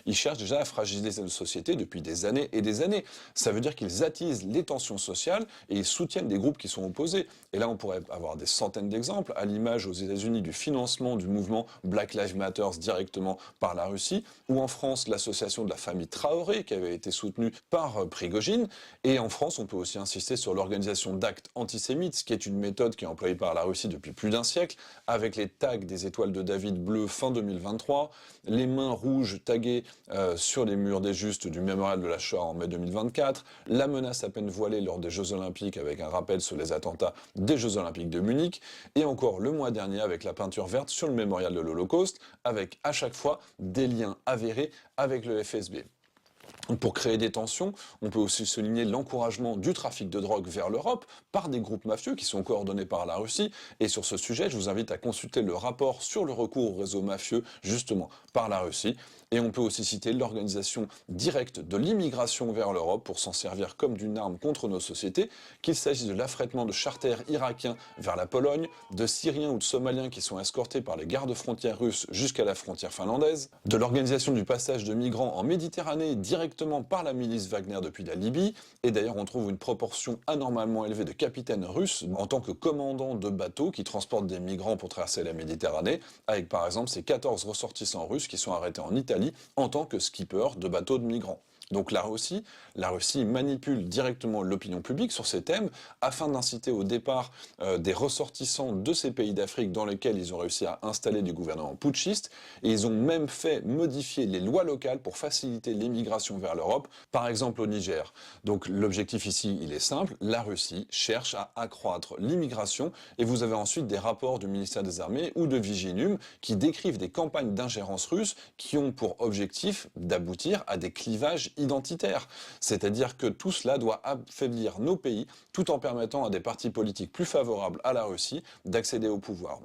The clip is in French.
ils cherchent déjà à fragiliser nos sociétés depuis des années et des années. Ça veut dire qu'ils attisent les tensions sociales et ils soutiennent des groupes qui sont opposés. Et là, on pourrait avoir des centaines d'exemples, à l'image aux États-Unis du financement du mouvement Black Lives Matter directement par la Russie, ou en France, l'association de la famille Traoré qui avait été soutenue par Prigojine. Et en France, on peut aussi insister sur l'organisation d'actes antisémites, ce qui est une méthode qui est employée par la Russie depuis plus d'un siècle, avec les tags des étoiles de David bleues fin 2023, les mains rouges taguées sur les murs des justes du mémorial de la Shoah en mai 2024, la menace à peine voilée lors des Jeux Olympiques avec un rappel sur les attentats des Jeux Olympiques de Munich, et encore le mois dernier avec la peinture verte sur le mémorial de l'Holocauste, avec à chaque fois des liens avérés avec le FSB. Pour créer des tensions, on peut aussi souligner l'encouragement du trafic de drogue vers l'Europe par des groupes mafieux qui sont coordonnés par la Russie. Et sur ce sujet, je vous invite à consulter le rapport sur le recours au réseau mafieux, justement, par la Russie. Et on peut aussi citer l'organisation directe de l'immigration vers l'Europe pour s'en servir comme d'une arme contre nos sociétés, qu'il s'agisse de l'affrètement de charters irakiens vers la Pologne, de Syriens ou de Somaliens qui sont escortés par les gardes-frontières russes jusqu'à la frontière finlandaise, de l'organisation du passage de migrants en Méditerranée directement par la milice Wagner depuis la Libye, et d'ailleurs on trouve une proportion anormalement élevée de capitaines russes en tant que commandants de bateaux qui transportent des migrants pour traverser la Méditerranée, avec par exemple ces 14 ressortissants russes qui sont arrêtés en Italie en tant que skippers de bateaux de migrants. Donc la Russie manipule directement l'opinion publique sur ces thèmes afin d'inciter au départ des ressortissants de ces pays d'Afrique dans lesquels ils ont réussi à installer du gouvernement putschiste, et ils ont même fait modifier les lois locales pour faciliter l'émigration vers l'Europe, par exemple au Niger. Donc l'objectif ici, il est simple, la Russie cherche à accroître l'immigration, et vous avez ensuite des rapports du ministère des Armées ou de Viginum qui décrivent des campagnes d'ingérence russe qui ont pour objectif d'aboutir à des clivages identitaire. C'est-à-dire que tout cela doit affaiblir nos pays tout en permettant à des partis politiques plus favorables à la Russie d'accéder au pouvoir.